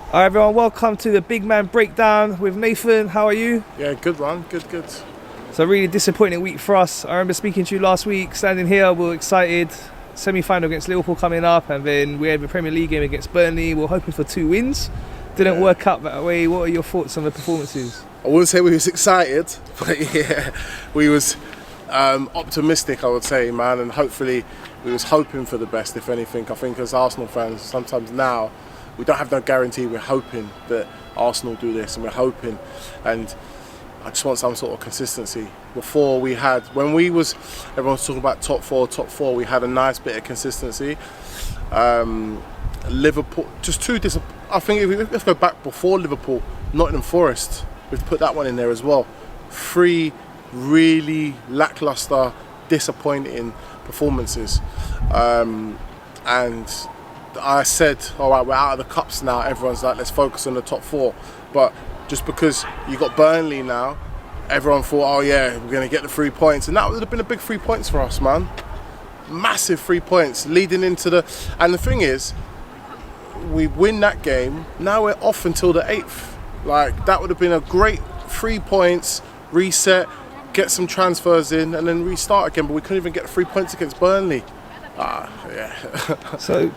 Alright everyone, welcome to the Big Man Breakdown with Nathan. How are you? Yeah, good one. Good. So a really disappointing week for us. I remember speaking to you last week, standing here, we were excited. Semi-final against Liverpool coming up, and then we had the Premier League game against Burnley. We were hoping for 2 wins. Didn't work out that way. What are your thoughts on the performances? I wouldn't say we was excited, but yeah, we was optimistic, I would say, man, and hopefully we was hoping for the best, if anything. I think as Arsenal fans, sometimes now, we don't have no guarantee. We're hoping that Arsenal do this, and we're hoping, and I just want some sort of consistency. Before we had, when we was, everyone's talking about top four, we had a nice bit of consistency. Liverpool, just two I think let's go back before Liverpool, Nottingham Forest, we've put that one in there as well. 3 really lacklustre, disappointing performances. And I said, all right, we're out of the cups now. Everyone's like, let's focus on the top 4. But just because you got Burnley now, everyone thought, oh yeah, we're going to get the 3 points. And that would have been a big 3 points for us, man. Massive 3 points leading into the... And the thing is, we win that game, now we're off until the 8th. Like, that would have been a great 3 points, reset, get some transfers in, and then restart again. But we couldn't even get 3 points against Burnley. Yeah. So...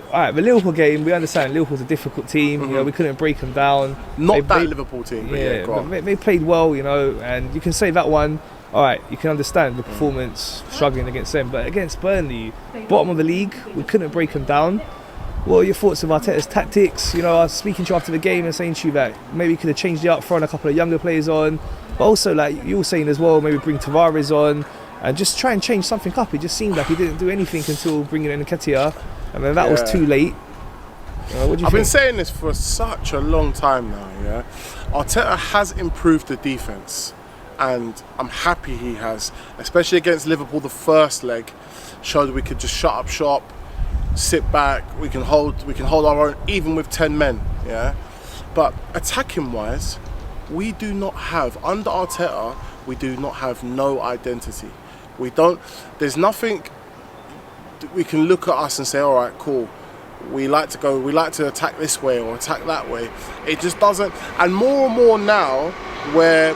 Alright, the Liverpool game, we understand Liverpool's a difficult team, you know, we couldn't break them down. Not that Liverpool team, but yeah, go on. They played well, you know, and you can say that one, alright, you can understand the performance, struggling against them, but against Burnley, bottom of the league, we couldn't break them down. What are your thoughts of Arteta's tactics? You know, I was speaking to you after the game and saying to you that maybe he could have changed it up, thrown a couple of younger players on, but also, like you were saying as well, maybe bring Tavares on, and just try and change something up. It just seemed like he didn't do anything until bringing in Nketiah. And then that was too late. I've been saying this for such a long time now, yeah. Arteta has improved the defence, and I'm happy he has, especially against Liverpool. The first leg showed we could just shut up shop, sit back, we can hold our own even with 10 men, yeah. But attacking wise, we do not have, under Arteta, we do not have no identity. There's nothing. We can look at us and say, all right, cool, we like to attack this way or attack that way. It just doesn't. And more now, where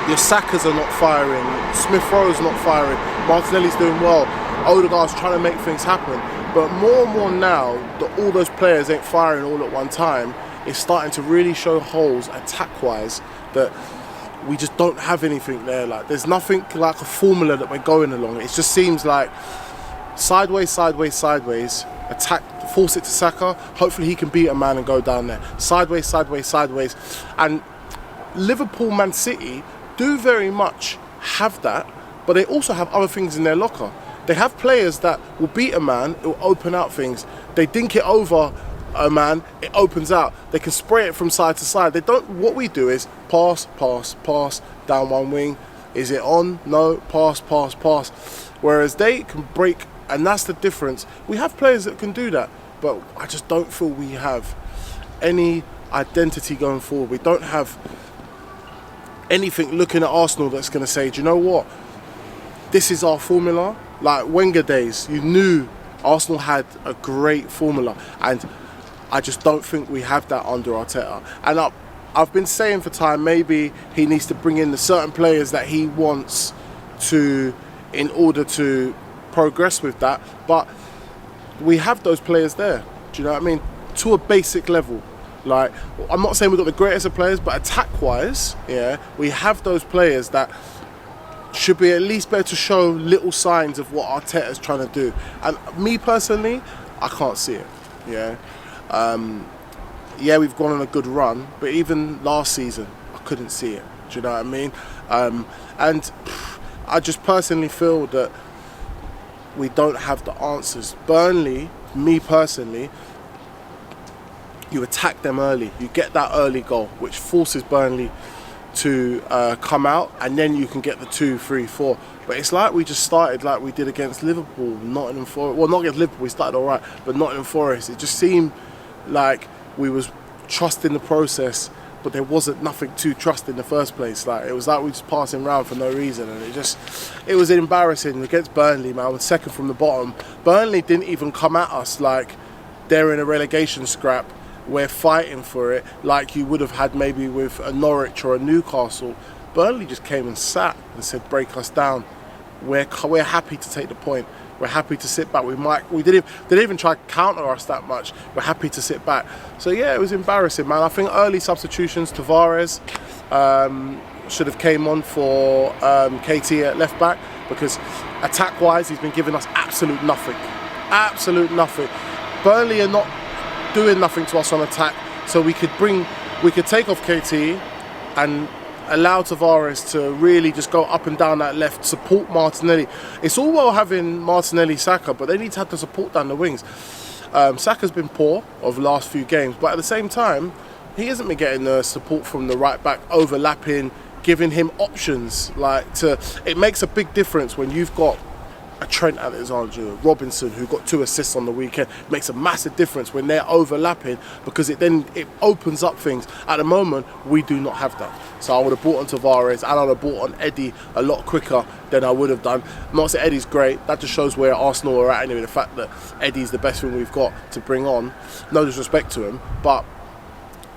your Sakas are not firing, Smith Rowe's not firing, Martinelli's doing well, Odegaard's trying to make things happen. But more and more now that all those players ain't firing all at one time, it's starting to really show holes attack-wise that we just don't have anything there. Like, there's nothing like a formula that we're going along. It just seems like sideways, attack, force it to Saka, hopefully he can beat a man and go down there. Sideways. And Liverpool, Man City do very much have that, but they also have other things in their locker. They have players that will beat a man, it will open out things. They dink it over a man, it opens out. They can spray it from side to side. What we do is pass, down one wing. Is it on? No, pass. Whereas they can break. And that's the difference. We have players that can do that, but I just don't feel we have any identity going forward. We don't have anything looking at Arsenal that's going to say, do you know what? This is our formula. Like Wenger days, you knew Arsenal had a great formula, and I just don't think we have that under Arteta. And I've been saying for time, maybe he needs to bring in the certain players that he wants to, in order to progress with that, but we have those players there, do you know what I mean, to a basic level. Like, I'm not saying we've got the greatest of players, but attack wise, yeah, we have those players that should be at least better to show little signs of what Arteta's trying to do. And me personally, I can't see it. Yeah, we've gone on a good run, but even last season I couldn't see it, do you know what I mean? And I just personally feel that we don't have the answers. Burnley, me personally, you attack them early. You get that early goal, which forces Burnley to come out, and then you can get the 2, 3, 4. But it's like we just started like we did against Liverpool, Nottingham Forest. Well, not against Liverpool, we started all right, but Nottingham Forest, it just seemed like we was trusting the process, but there wasn't nothing to trust in the first place. Like, it was like we just passing around for no reason, and it was embarrassing against Burnley, man. With second from the bottom, Burnley didn't even come at us like they're in a relegation scrap we're fighting for it like you would have had maybe with a Norwich or a Newcastle. Burnley just came and sat and said, break us down. We're happy to take the point. We're happy to sit back. We didn't even try to counter us that much. We're happy to sit back. So yeah, it was embarrassing, man. I think early substitutions, Tavares should have came on for KT at left back, because attack-wise, he's been giving us absolute nothing. Absolute nothing. Burnley are not doing nothing to us on attack, so we could take off KT and allow Tavares to really just go up and down that left, support Martinelli. It's all well having Martinelli, Saka, but they need to have the support down the wings. Saka's been poor over the last few games, but at the same time, he hasn't been getting the support from the right back, overlapping, giving him options. It makes a big difference when you've got a Trent Alexander, Robinson, who got 2 assists on the weekend. It makes a massive difference when they're overlapping, because it opens up things. At the moment, we do not have that. So I would have brought on Tavares, and I would have brought on Eddie a lot quicker than I would have done. I'm not saying Eddie's great. That just shows where Arsenal are at anyway. The fact that Eddie's the best thing we've got to bring on. No disrespect to him, but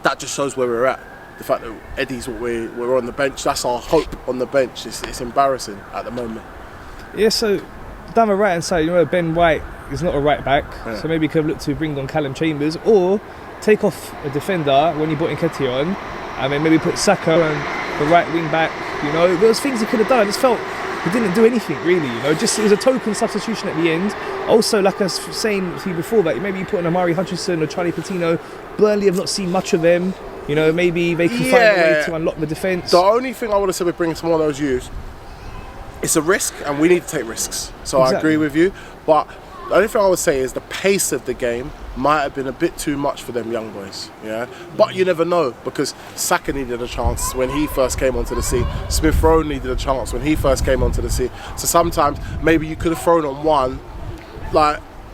that just shows where we're at. The fact that Eddie's what we're on the bench, that's our hope on the bench. It's embarrassing at the moment. Yeah, so down the right hand side, Ben White is not a right back, so maybe you could have looked to bring on Callum Chambers, or take off a defender when you brought in Nketiah on, and then maybe put Saka on the right wing back. There was things he could have done. I just felt he didn't do anything really. It was a token substitution at the end. Also, like I was saying to you before, that maybe you put on Amari Hutchinson or Charlie Patino. Burnley have not seen much of them. Maybe they can find a way to unlock the defence. The only thing I would have said with bringing someone of those youths, it's a risk, and we need to take risks. So exactly. I agree with you. But the only thing I would say is the pace of the game might have been a bit too much for them young boys. Yeah, but you never know, because Saka needed a chance when he first came onto the scene. Smith Rowe needed a chance when he first came onto the scene. So sometimes maybe you could have thrown on one.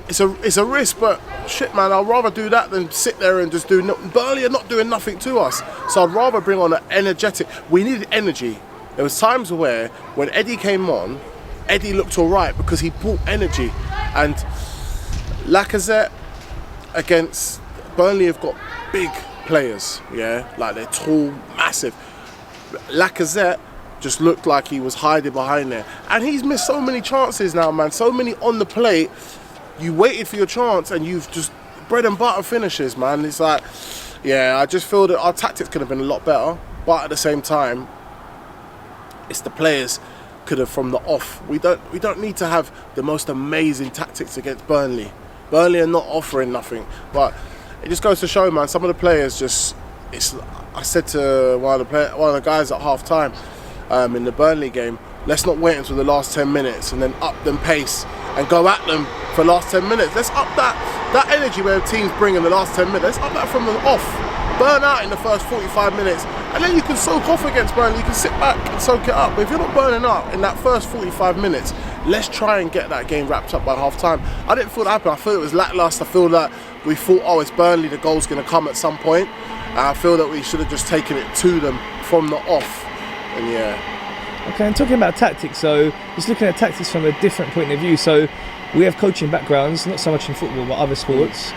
It's a risk, but shit, man, I'd rather do that than sit there and just do. Burnley are not doing nothing to us, so I'd rather bring on an energetic. We needed energy. There was times where when Eddie came on, Eddie looked all right because he brought energy. And Lacazette against Burnley have got big players, yeah, they're tall, massive. Lacazette just looked like he was hiding behind there, and he's missed so many chances now, man. So many on the plate. You waited for your chance, and you've just bread and butter finishes, man. It's I just feel that our tactics could have been a lot better, but at the same time, it's the players could have from the off. We don't need to have the most amazing tactics against Burnley. Burnley are not offering nothing, but it just goes to show, man. Some of the players just. I said to one of the guys at half time in the Burnley game, let's not wait until the last 10 minutes and then up them pace and go at them for the last 10 minutes. Let's up that energy where teams bring in the last 10 minutes. Let's up that from the off. Burn out in the first 45 minutes, and then you can soak off against Burnley. You can sit back and soak it up. But if you're not burning up in that first 45 minutes, let's try and get that game wrapped up by half time. I didn't feel that happen. I feel it was lacklustre. I feel that we thought, it's Burnley, the goal's going to come at some point. And I feel that we should have just taken it to them from the off. And Okay, and talking about tactics, so just looking at tactics from a different point of view. So we have coaching backgrounds, not so much in football, but other sports.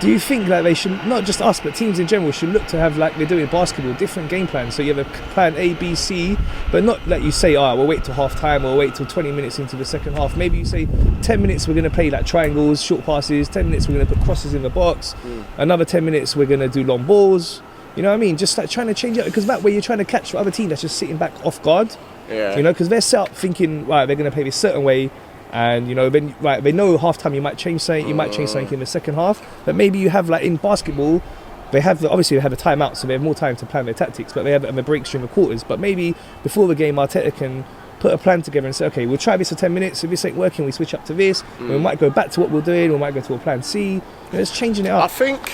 Do you think that they should, not just us, but teams in general, should look to have, like they do in basketball, different game plans? So you have a plan A, B, C, but not let you say, we'll wait till half time, or wait till 20 minutes into the second half. Maybe you say 10 minutes we're going to play like triangles, short passes, 10 minutes we're going to put crosses in the box, another 10 minutes we're going to do long balls. You know what I mean? Just like trying to change it, because that way you're trying to catch the other team that's just sitting back off guard. Yeah. Because they're set up thinking, right, they're going to play this certain way. And then they know half time you might change something, you might change something in the second half. But maybe you have, like in basketball, obviously they have a timeout, so they have more time to plan their tactics, but they have a break during the quarters. But maybe before the game, Arteta can put a plan together and say, okay, we'll try this for 10 minutes. If this ain't working, we switch up to this. We might go back to what we're doing, we might go to a plan C. It's changing it up. I think,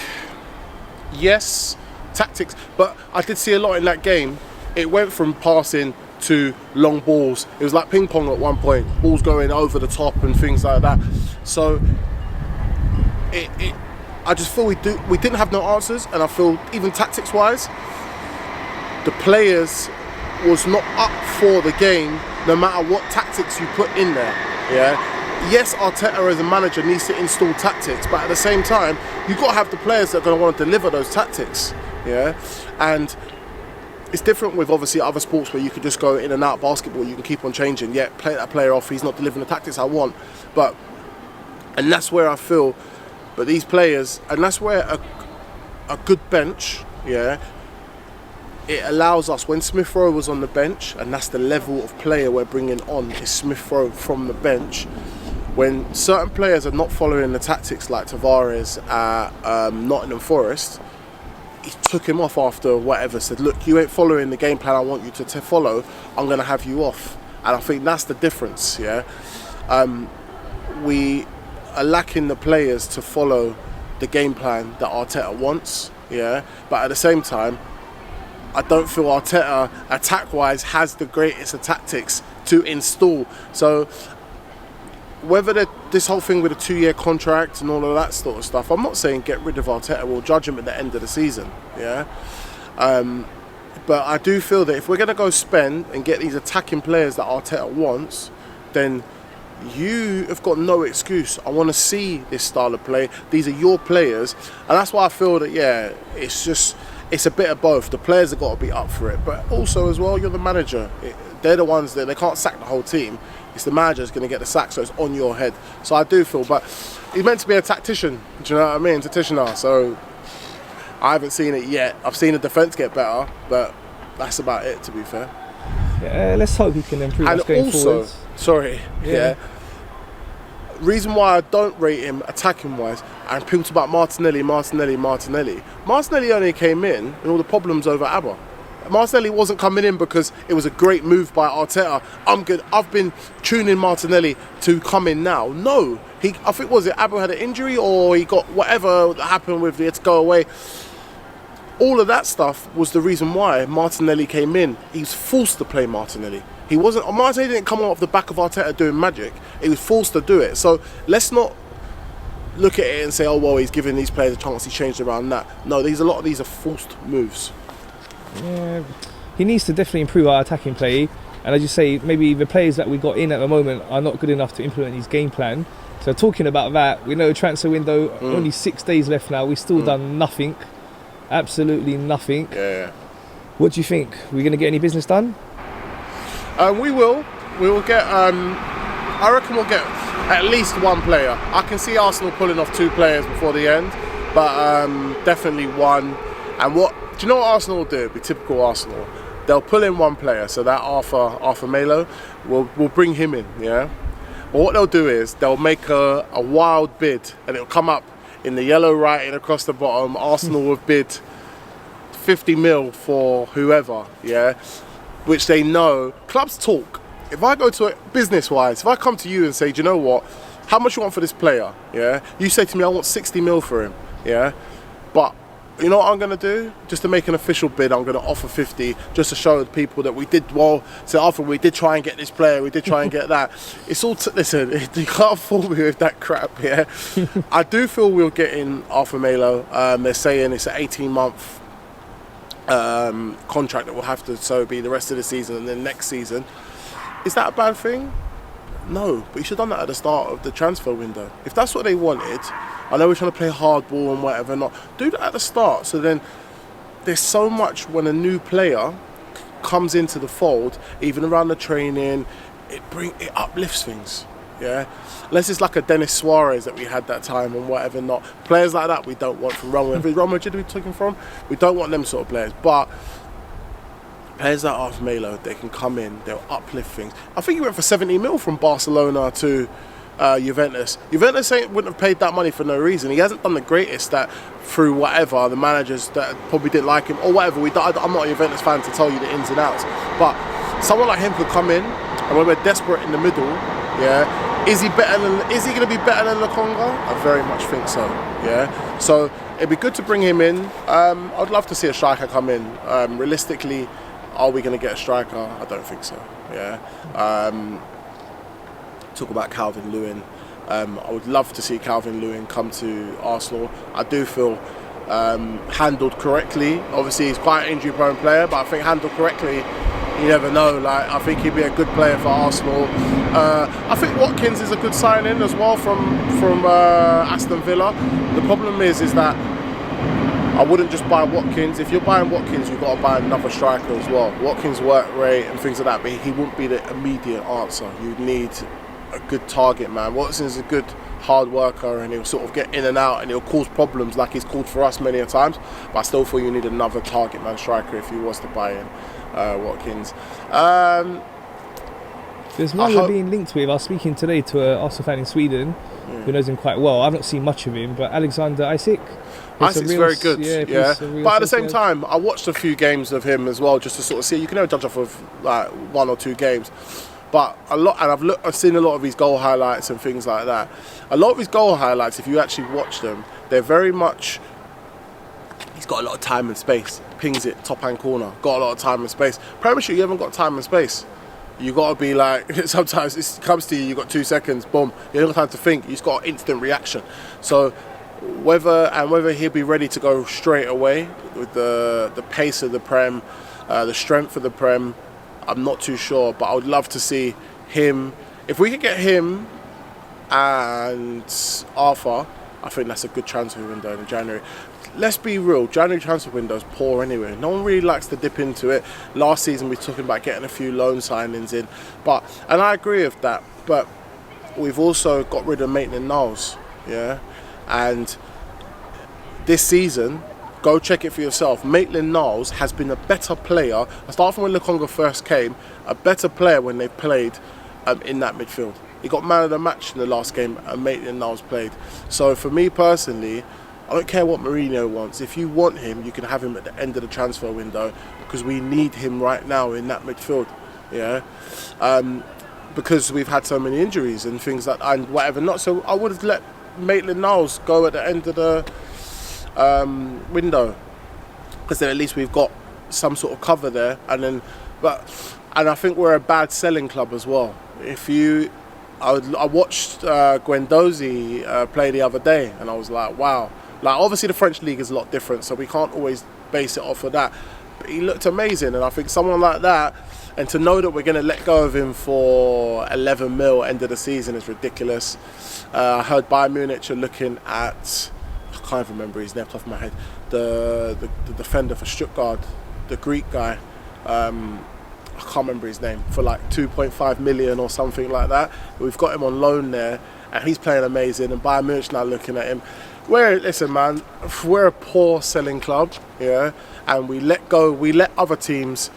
yes, tactics, but I did see a lot in that game. It went from passing to long balls. It was like ping pong at one point, balls going over the top and things like that. So I just feel we didn't have no answers, and I feel even tactics wise, the players was not up for the game no matter what tactics you put in there. Yeah. Yes, Arteta as a manager needs to install tactics, but at the same time, you've got to have the players that are going to want to deliver those tactics, yeah? And it's different with obviously other sports where you can just go in and out. Basketball, you can keep on changing. Yeah, play that player off, he's not delivering the tactics I want. And that's where I feel, but these players, and that's where a good bench, yeah, it allows us, when Smith Rowe was on the bench, and that's the level of player we're bringing on, is Smith Rowe from the bench. When certain players are not following the tactics, like Tavares at Nottingham Forest, he took him off after whatever, said, look, you ain't following the game plan I want you to follow, I'm going to have you off. And I think that's the difference, yeah. We are lacking the players to follow the game plan that Arteta wants, yeah. But at the same time, I don't feel Arteta, attack-wise, has the greatest of tactics to install. So whether this whole thing with a 2-year contract and all of that sort of stuff, I'm not saying get rid of Arteta, we'll judge him at the end of the season, yeah. But I do feel that if we're going to go spend and get these attacking players that Arteta wants, then you have got no excuse. I want to see this style of play. These are your players. And that's why I feel that, yeah, it's a bit of both. The players have got to be up for it. But also as well, you're the manager. They're the ones that they can't sack the whole team. It's the manager that's going to get the sack, so it's on your head. So I do feel, but he's meant to be a tactician. Do you know what I mean? Tactician. So I haven't seen it yet. I've seen the defence get better, but that's about it, to be fair. Yeah, let's hope he can improve us going forward. Sorry, yeah. Reason why I don't rate him attacking wise, and people talk about Martinelli only came in and all the problems over Abba. Martinelli wasn't coming in because it was a great move by Arteta. I'm good. I've been tuning Martinelli to come in now. No, I think Abba had an injury or he got whatever happened with it to go away. All of that stuff was the reason why Martinelli came in. He was forced to play Martinelli. Martinelli didn't come off the back of Arteta doing magic. He was forced to do it. So let's not look at it and say, oh, well, he's giving these players a chance, he changed around that. No, a lot of these are forced moves. Yeah, he needs to definitely improve our attacking play. And as you say, maybe the players that we got in at the moment are not good enough to implement his game plan. So talking about that, we know transfer window, only 6 days left now. We've still done nothing. Absolutely nothing. Yeah. What do you think? We're going to get any business done? We will. We will get. I reckon we'll get at least one player. I can see Arsenal pulling off 2 players before the end, but definitely one. And do you know what Arsenal will do? It'll be typical Arsenal. They'll pull in one player, so that Arthur Melo, will bring him in. Yeah. But what they'll do is they'll make a wild bid, and it'll come up in the yellow writing across the bottom. Arsenal will bid 50 mil for whoever. Yeah. Which they know, clubs talk. If I go to it business-wise, if I come to you and say, do you know what, how much you want for this player, yeah? You say to me, I want 60 mil for him, yeah? But you know what I'm going to do? Just to make an official bid, I'm going to offer 50, just to show the people that we did, we did try and get this player, we did try and get that. It's all, listen, you can't fool me with that crap, yeah? I do feel we'll get in Arthur Melo. They're saying it's an 18-month contract that will have to be the rest of the season and then next season. Is that a bad thing? No, but you should have done that at the start of the transfer window. If that's what they wanted, I know we're trying to play hardball and whatever, not do that at the start. So then there's so much when a new player comes into the fold, even around the training, it uplifts things. Yeah, unless it's like a Dennis Suarez that we had that time and whatever. Not players like that we don't want from Real Madrid. Real Madrid we took him from. We don't want them sort of players. But players like Arthur Melo, they can come in, they'll uplift things. I think he went for 70 mil from Barcelona to Juventus. Juventus wouldn't have paid that money for no reason. He hasn't done the greatest that through whatever the managers that probably didn't like him or whatever. I'm not a Juventus fan to tell you the ins and outs. But someone like him could come in, and when we're desperate in the middle. Yeah, is he going to be better than Lokonga? I very much think so. Yeah, so it'd be good to bring him in. I'd love to see a striker come in. Realistically, are we going to get a striker? I don't think so. Yeah. Talk about Calvin Lewin. I would love to see Calvin Lewin come to Arsenal. I do feel handled correctly. Obviously, he's quite an injury-prone player, but I think handled correctly, you never know. Like, I think he'd be a good player for Arsenal. I think Watkins is a good signing as well from Aston Villa. The problem is that I wouldn't just buy Watkins. If you're buying Watkins, you've got to buy another striker as well. Watkins' work rate and things like that, but he wouldn't be the immediate answer. You need a good target man. Watson's a good hard worker, and he'll sort of get in and out, and he'll cause problems like he's caused for us many a times. But I still feel you need another target man striker if you was to buy in Watkins. There's one we're being linked with. I was speaking today to an Arsenal fan in Sweden who knows him quite well. I've not seen much of him, but Alexander Isak. Isaac's very good, yeah. But at the same time, I watched a few games of him as well, just to sort of see. You can never judge off of like 1 or 2 games, but I've seen a lot of his goal highlights and things like that. A lot of his goal highlights, if you actually watch them, they're very much. He's got a lot of time and space. Pings it top hand corner. Got a lot of time and space. Premiership, you haven't got time and space. You got to be like, sometimes it comes to you, you got 2 seconds, boom. You don't have time to think. You just got instant reaction. So whether he'll be ready to go straight away with the pace of the Prem, the strength of the Prem, I'm not too sure. But I would love to see him. If we could get him and Arthur, I think that's a good transfer window in January. Let's be real, January transfer window is poor anyway. No one really likes to dip into it. Last season we were talking about getting a few loan signings in, and I agree with that. But we've also got rid of Maitland-Niles, yeah. And this season, go check it for yourself. Maitland-Niles has been a better player. I start from when Lukonga first came, a better player when they played in that midfield. He got man of the match in the last game, and Maitland-Niles played. So for me personally, I don't care what Mourinho wants. If you want him, you can have him at the end of the transfer window, because we need him right now in that midfield. Yeah, because we've had so many injuries and things that and whatever. Not so. I would have let Maitland-Niles go at the end of the window, because then at least we've got some sort of cover there. And I think we're a bad selling club as well. I watched Guendouzi play the other day, and I was like, wow. Like, obviously the French league is a lot different, so we can't always base it off of that. But he looked amazing, and I think someone like that, and to know that we're going to let go of him for 11 mil end of the season is ridiculous. I heard Bayern Munich are looking at, I can't even remember his name off the top of my head, the defender for Stuttgart, the Greek guy. I can't remember his name, for like 2.5 million or something like that. We've got him on loan there, and he's playing amazing, and Bayern Munich now looking at him. Listen, man, we're a poor selling club, yeah, and we let other teams,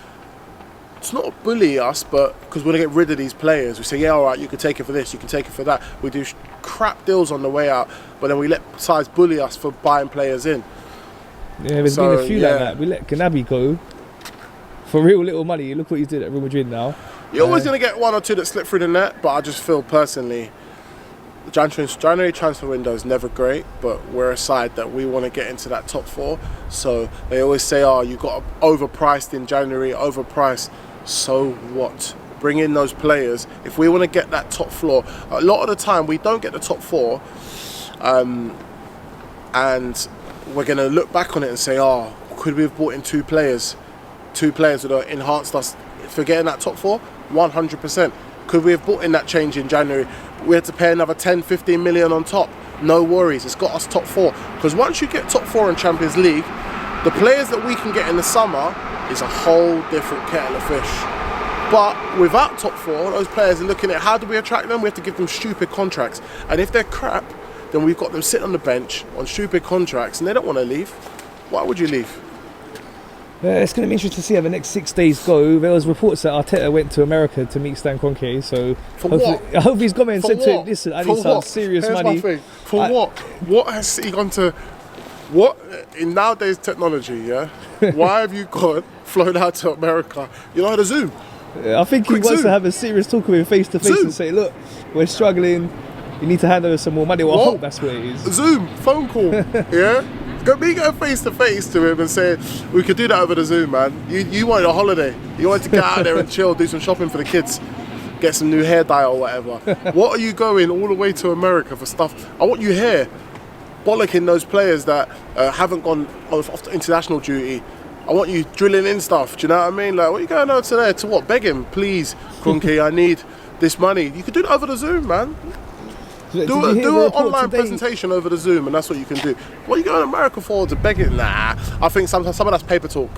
it's not bully us, but because we want to get rid of these players. We say, yeah, all right, you can take it for this, you can take it for that. We do crap deals on the way out, but then we let sides bully us for buying players in. Yeah, there's been a few like that. We let Ganabi go for real little money. Look what he did at Real Madrid now. You're always going to get 1 or 2 that slip through the net, but I just feel personally, the January transfer window is never great, but we're a side that we want to get into that top 4. So they always say, oh, you got overpriced in January, overpriced. So what? Bring in those players. If we want to get that top floor, a lot of the time we don't get the top 4, and we're going to look back on it and say, oh, could we have brought in 2 players? 2 players that have enhanced us for getting that top 4? 100%. Could we have brought in that change in January? We had to pay another 10, 15 million on top. No worries, it's got us top 4. Because once you get top 4 in Champions League, the players that we can get in the summer is a whole different kettle of fish. But without top 4, those players are looking at how do we attract them? We have to give them stupid contracts. And if they're crap, then we've got them sitting on the bench on stupid contracts, and they don't want to leave. Why would you leave? It's going to be interesting to see how the next 6 days go. There was reports that Arteta went to America to meet Stan Kroenke, so I hope he's gone and said to him, listen, I need some serious money. For what? What has he gone to? What in nowadays technology? Yeah, why have you flown out to America? You know how to Zoom. I think he wants to have a serious talk with him face to face and say, look, we're struggling. You need to hand over some more money. Well, I hope that's what it is. Zoom phone call. Yeah. Go face to face to him and say, we could do that over the Zoom, man. You wanted a holiday. You wanted to get out there and chill, do some shopping for the kids, get some new hair dye or whatever. What are you going all the way to America for stuff? I want you here, bollocking those players that haven't gone off to international duty, I want you drilling in stuff. Do you know what I mean? Like, what are you going over to there? To what? Beg him, please, Kroenke, I need this money. You can do it over the Zoom, man. Do an online presentation over the Zoom, and that's what you can do. What are you going to America for? To beg it? Nah. I think some of that's paper talk.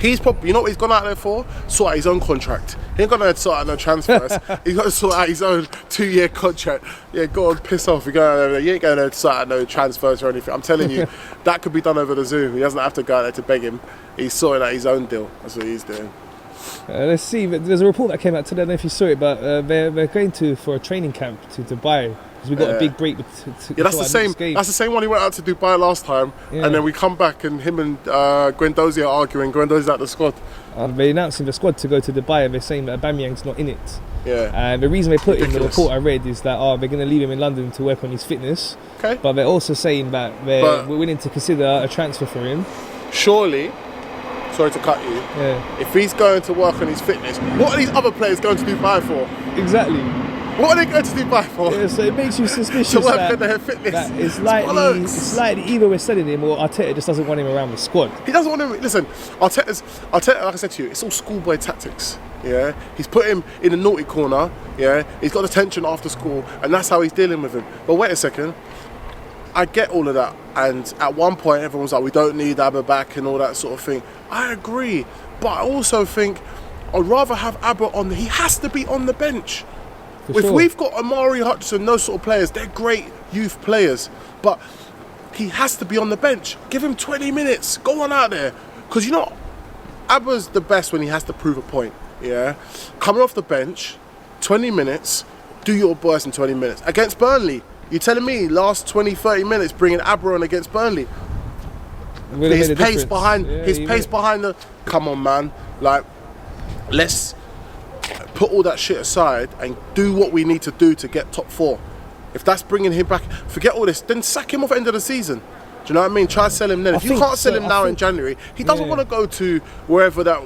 He's probably, you know what he's gone out there for? Sort out his own contract. He ain't gone there to sort out no transfers. He's got to sort out his own 2-year contract. Yeah, go on, piss off. You're going over there. You ain't going there to sort out no transfers or anything. I'm telling you, that could be done over the Zoom. He doesn't have to go out there to beg him. He's sorting out his own deal. That's what he's doing. Let's see. There's a report that came out today. I don't know if you saw it, but they're going for a training camp to Dubai. We got a big break. That's the same. That's the same one he went out to Dubai last time, and then we come back and him and Guendouzi are arguing. Guendouzi's out the squad. They're announcing the squad to go to Dubai, and they're saying that Aubameyang's not in it. Yeah. And the reason they put in the report I read is that they're going to leave him in London to work on his fitness. Okay. But they're also saying that we're willing to consider a transfer for him. Surely. Sorry to cut you. Yeah. If he's going to work on his fitness, what are these other players going to Dubai for? Exactly. What are they going to Dubai for? Yeah, so it makes you suspicious to work on their fitness. That it's likely either we're selling him or Arteta just doesn't want him around the squad. He doesn't want him. Listen, Arteta, like I said to you, it's all schoolboy tactics. Yeah, he's put him in the naughty corner. Yeah, he's got attention after school, and that's how he's dealing with him. But wait a second. I get all of that, and at one point everyone was like, we don't need Abba back and all that sort of thing. I agree, but I also think I'd rather have Abba on. He has to be on the bench. If we've got Amari Hutchinson, those sort of players, they're great youth players, but he has to be on the bench. Give him 20 minutes. Go on out there, because you know Abba's the best when he has to prove a point. Yeah, coming off the bench, 20 minutes, do your burst in 20 minutes against Burnley. You telling me last 20-30 minutes bringing Abba on against Burnley? His pace behind the. Come on, man! Like, let's put all that shit aside and do what we need to do to get top 4. If that's bringing him back, forget all this. Then sack him off at the end of the season. Do you know what I mean? Try to sell him then. If you can't sell him now in January, he doesn't want to go to wherever that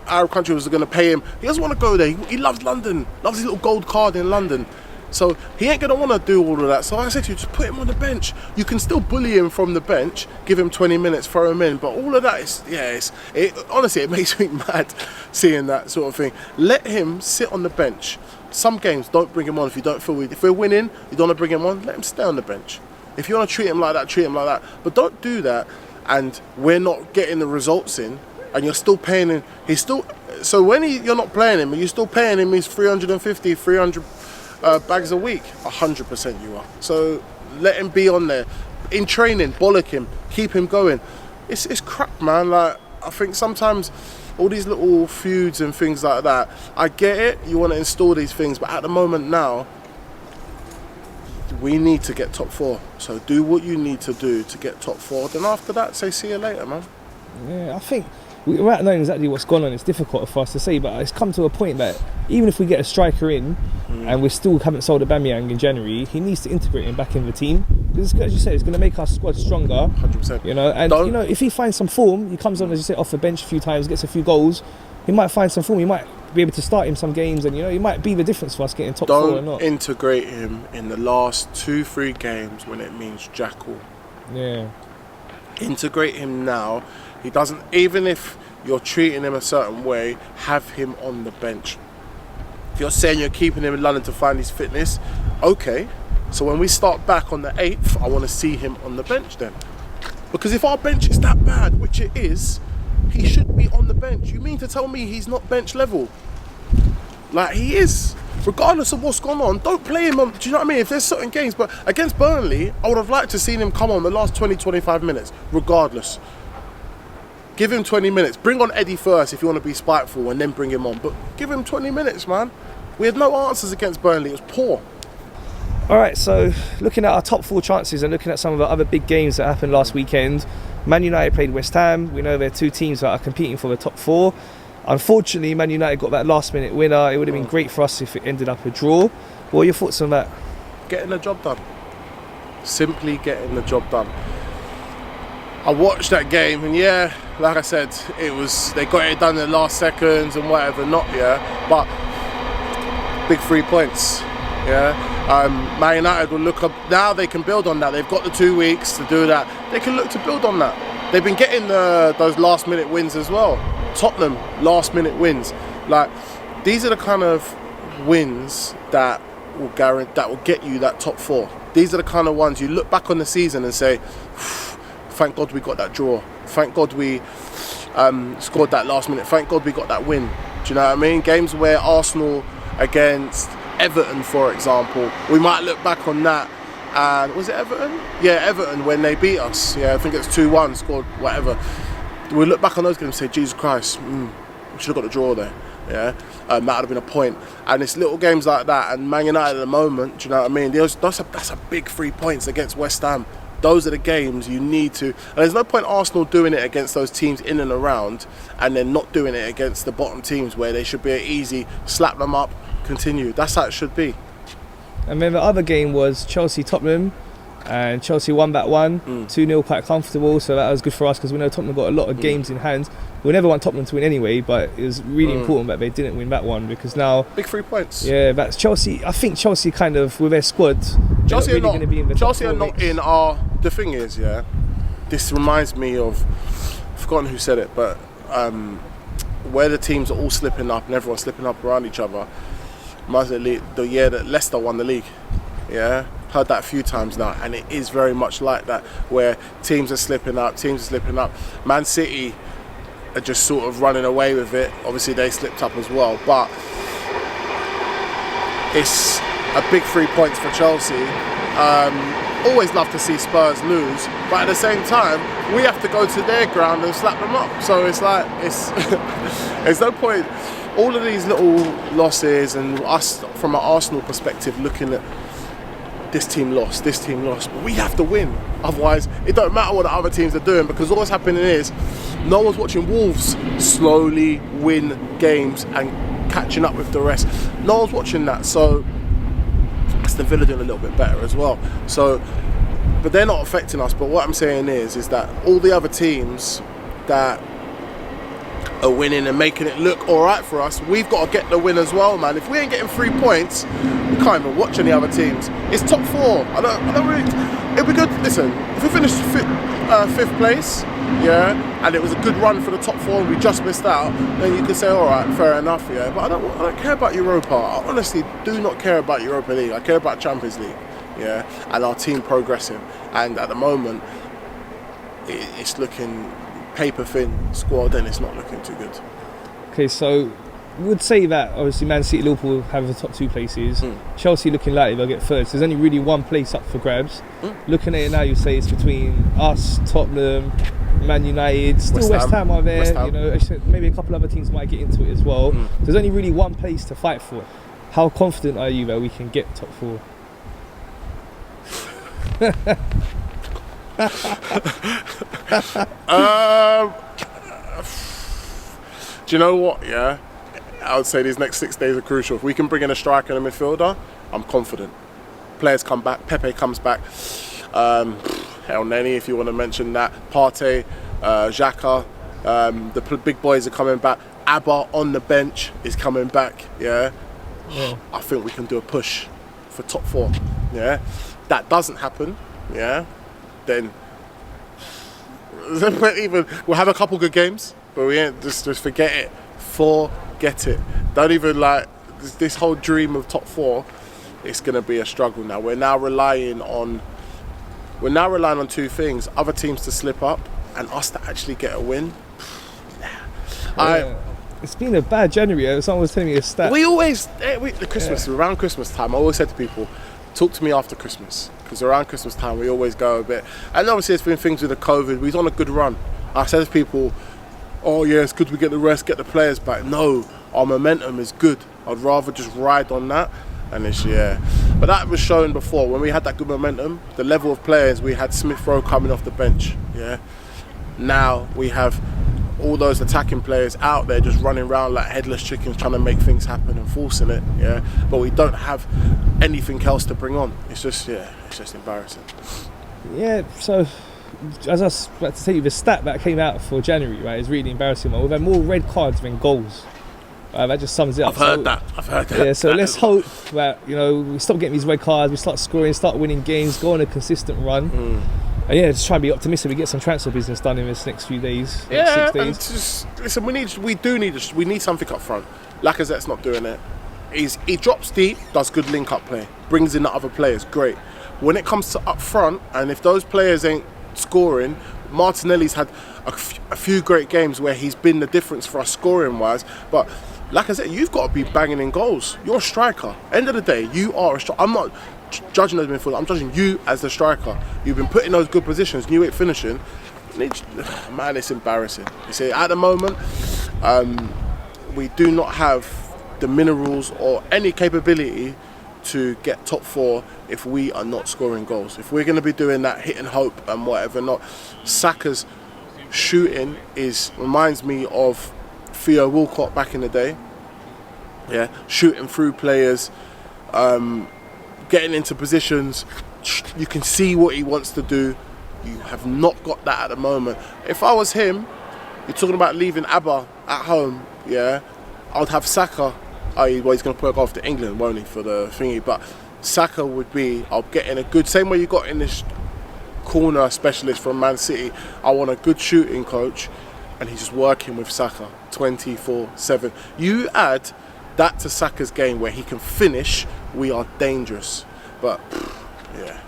Arab country was going to pay him. He doesn't want to go there. He loves London. Loves his little gold card in London. So he ain't going to want to do all of that. So I said to you, just put him on the bench. You can still bully him from the bench, give him 20 minutes, throw him in. But all of that is, honestly, it makes me mad seeing that sort of thing. Let him sit on the bench. Some games, don't bring him on if you don't feel if we're winning, you don't want to bring him on, let him stay on the bench. If you want to treat him like that, treat him like that. But don't do that and we're not getting the results in and you're still paying him. So when you're not playing him, you're still paying him his 350, 300 bags a week. 100% you are. So let him be on there. In training, bollock him, keep him going. It's crap, man. Like, I think sometimes all these little feuds and things like that, I get it, you want to install these things, but at the moment now, we need to get top 4. So do what you need to do to get top 4. Then after that, say see you later, man. Yeah, I think without knowing exactly what's gone on, it's difficult for us to say, but it's come to a point that even if we get a striker in and we still haven't sold Aubameyang in January, he needs to integrate him back in the team. Because as you said, it's going to make our squad stronger. 100%. You know, and you know, if he finds some form, he comes on, as you say, off the bench a few times, gets a few goals, he might find some form, he might be able to start him some games, and you know, he might be the difference for us getting top 4 or not. Don't integrate him in the last 2-3 games when it means jackal. Yeah. Integrate him now. He doesn't, even if you're treating him a certain way, have him on the bench. If you're saying you're keeping him in London to find his fitness, okay. So when we start back on the 8th, I want to see him on the bench then. Because if our bench is that bad, which it is, he should be on the bench. You mean to tell me he's not bench level? Like, he is. Regardless of what's gone on, don't play him on, do you know what I mean? If there's certain games, but against Burnley, I would have liked to seen him come on the last 20-25 minutes, regardless. Give him 20 minutes. Bring on Eddie first if you want to be spiteful and then bring him on. But give him 20 minutes, man. We had no answers against Burnley. It was poor. All right, so looking at our top 4 chances and looking at some of the other big games that happened last weekend, Man United played West Ham. We know they're 2 teams that are competing for the top 4. Unfortunately, Man United got that last-minute winner. It would have been great for us if it ended up a draw. What are your thoughts on that? Getting the job done. Simply getting the job done. I watched that game and yeah, like I said, they got it done in the last seconds and whatever, but big 3 points. Yeah, Man United will look up now. They can build on that. They've got the 2 weeks to do that. They can look to build on that. They've been getting those last-minute wins as well. Tottenham last-minute wins. Like, these are the kind of wins that will get you that top 4. These are the kind of ones you look back on the season and say, thank God we got that draw. Thank God we scored that last minute. Thank God we got that win. Do you know what I mean? Games where Arsenal against Everton, for example, we might look back on that. And was it Everton? Yeah, Everton, when they beat us. Yeah, I think it's 2-1, scored whatever. We look back on those games and say, Jesus Christ, we should have got the draw there. Yeah, that would have been a point. And it's little games like that. And Man United at the moment, do you know what I mean? That's a big 3 points against West Ham. Those are the games you need to. And there's no point Arsenal doing it against those teams in and around, and then not doing it against the bottom teams where they should be easy, slap them up, continue. That's how it should be. And then the other game was Chelsea-Tottenham, and Chelsea won that one, 2-0, quite comfortable, so that was good for us because we know Tottenham got a lot of games in hand. We never want Tottenham to win anyway, but it was really important that they didn't win that one because now... Big 3 points. Yeah, that's Chelsea. I think Chelsea kind of, with their squad, Chelsea are not really going to be in the Chelsea top 4 are not mix. in our... The thing is, yeah, this reminds me of... I've forgotten who said it, but where the teams are all slipping up and everyone's slipping up around each other, reminds me of the year that Leicester won the league. Yeah, heard that a few times now, and it is very much like that, where teams are slipping up. Man City are just sort of running away with it. Obviously, they slipped up as well, but it's a big 3 points for Chelsea. Always love to see Spurs lose, but at the same time, we have to go to their ground and slap them up. So it's like, there's no point. All of these little losses, and us from an Arsenal perspective looking at this team lost, but we have to win. Otherwise, it don't matter what the other teams are doing, because all that's happening is no one's watching Wolves slowly win games and catching up with the rest. No one's watching that, so Aston Villa doing a little bit better as well. So, but they're not affecting us. But what I'm saying is that all the other teams that are winning and making it look all right for us, we've got to get the win as well, man. If we ain't getting 3 points, we can't even watch any other teams. It's top 4. I don't really. It'd be good. Listen, if we finish fifth place, yeah, and it was a good run for the top 4 and we just missed out, then you could say, all right, fair enough, yeah. But I don't care about Europa. I honestly do not care about Europa League. I care about Champions League, yeah, and our team progressing. And at the moment, it's looking paper thin squad, and it's not looking too good. Okay, so we would say that obviously Man City, Liverpool have the top 2 places. Chelsea looking likely they'll get third. So there's only really one place up for grabs. Looking at it now, you say it's between us, Tottenham, Man United, still West Ham are there. You know, maybe a couple other teams might get into it as well. There's only really one place to fight for. How confident are you that we can get top 4? Do you know what? Yeah, I would say these next 6 days are crucial. If we can bring in a striker and a midfielder, I'm confident. Players come back. Pepe comes back. El Neni, if you want to mention that. Partey, Xhaka. The big boys are coming back. Abba on the bench is coming back. Yeah. I think we can do a push for top 4. Yeah. That doesn't happen. Yeah. Then we'll have a couple good games, but we ain't just forget it. Forget it. Don't even like this whole dream of top 4. It's gonna be a struggle now. We're now relying on 2 things: other teams to slip up and us to actually get a win. It's been a bad January. Someone was telling me a stat. Around Christmas time, I always said to people, talk to me after Christmas, because around Christmas time we always go a bit, and obviously there's been things with the COVID. We're on a good run. I said to people, oh yeah, it's good we get the rest, get the players back. No, our momentum is good. I'd rather just ride on that. And but that was shown before when we had that good momentum. The level of players we had, Smith Rowe coming off the bench. Yeah, now we have all those attacking players out there just running around like headless chickens, trying to make things happen and forcing it. Yeah, but we don't have anything else to bring on. It's just embarrassing. Yeah. So as I was about to tell you, the stat that came out for January, right, is really embarrassing. We've had more red cards than goals That just sums it up. I've heard that. Yeah, so let's hope that, you know, we stop getting these red cards, we start scoring, start winning games, go on a consistent run. And yeah, just try and be optimistic. We get some transfer business done in this next few days. Yeah, 6 days. and just, listen, we need something up front. Lacazette's not doing it. He drops deep, does good link-up play, brings in the other players, great. When it comes to up front, and if those players ain't scoring, Martinelli's had a few great games where he's been the difference for us scoring-wise, but like I said, you've got to be banging in goals. You're a striker. End of the day, you are a striker. I'm not judging those midfielders, I'm judging you as the striker. You've been put in those good positions, and you ain't finishing. Man, it's embarrassing. You see, at the moment, we do not have the minerals or any capability to get top 4 if we are not scoring goals. If we're going to be doing that hit and hope and whatever not, Saka's shooting reminds me of Theo Walcott back in the day. Yeah, shooting through players, getting into positions. You can see what he wants to do. You have not got that at the moment. If I was him, you're talking about leaving Abba at home. Yeah, I'd have Saka. He's going to play off to England, won't he, for the thingy? But Saka would be, I'll get in a good, same way you got in this corner specialist from Man City. I want a good shooting coach, and he's just working with Saka 24/7. You add that to Saka's game where he can finish, we are dangerous. But yeah.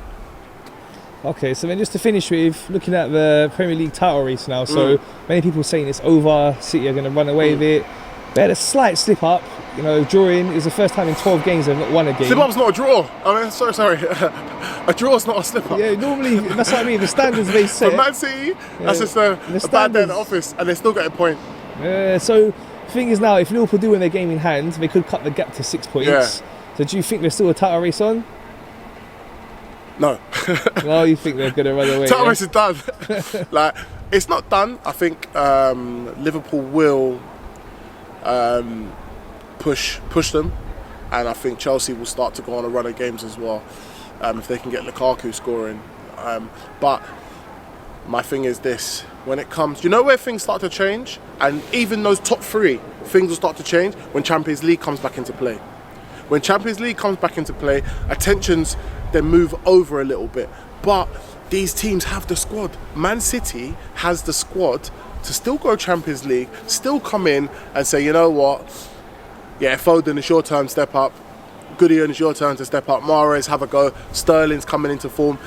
Okay, so then just to finish with, looking at the Premier League title race now. So many people saying it's over, City are going to run away with it. They had a slight slip up, you know, drawing. It was the first time in 12 games they've not won a game. Slip up's not a draw. I mean, sorry. A draw's not a slip up. Yeah, normally, that's what I mean. The standards they set. For Man City, that's just a bad day in the office, and they're still getting a point. So the thing is now, if Liverpool do win their game in hand, they could cut the gap to 6 points. Yeah. So do you think there's still a title race on? No. No, you think they're going to run away? Title race is done. Like, it's not done. I think Liverpool will push them, and I think Chelsea will start to go on a run of games as well, if they can get Lukaku scoring. But my thing is this: when it comes, you know where things start to change, and even those top 3, things will start to change when Champions League comes back into play. When Champions League comes back into play, attentions then move over a little bit. But these teams have the squad. Man City has the squad to still go Champions League, still come in and say, you know what, yeah, Foden, it's your turn to step up. Goodison, it's your turn to step up. Mahrez, have a go. Sterling's coming into form.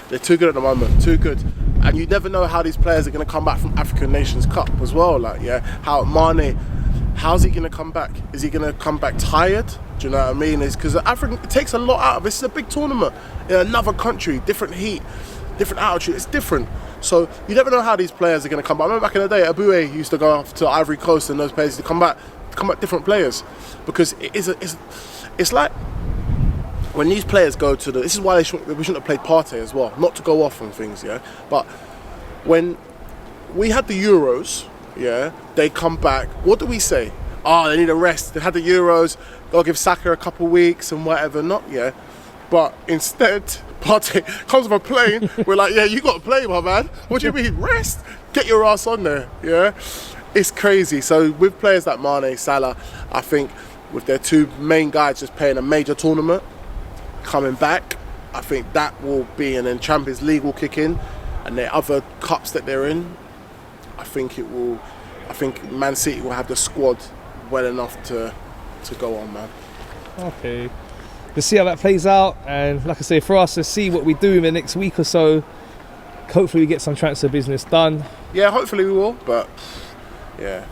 They're too good at the moment, too good. And you never know how these players are going to come back from African Nations Cup as well. Like, yeah, how Mane, how's he going to come back? Is he going to come back tired? Do you know what I mean? It's because Africa, it takes a lot out of it. This is a big tournament in another country, different heat, different altitude. It's different. So you never know how these players are going to come back. I remember back in the day, Aboué used to go off to Ivory Coast, and those players to come back different players, because it's like when these players go to this is why we shouldn't have played Partey as well, not to go off on things, yeah. But when we had the Euros, yeah, they come back. What do we say? Oh, they need a rest. They had the Euros. Gotta give Saka a couple of weeks and whatever. Not, yeah. But instead, Partey comes from a plane. We're like, yeah, you got to play, my man. What do you mean? Rest? Get your ass on there, yeah? It's crazy. So with players like Mane, Salah, I think with their 2 main guys just playing a major tournament, coming back, I think that will be, and then Champions League will kick in, and the other cups that they're in, I think Man City will have the squad well enough to go on, man. Okay. Let's see how that plays out, and like I say, for us to see what we do in the next week or so. Hopefully we get some transfer business done. Yeah, hopefully we will, but yeah.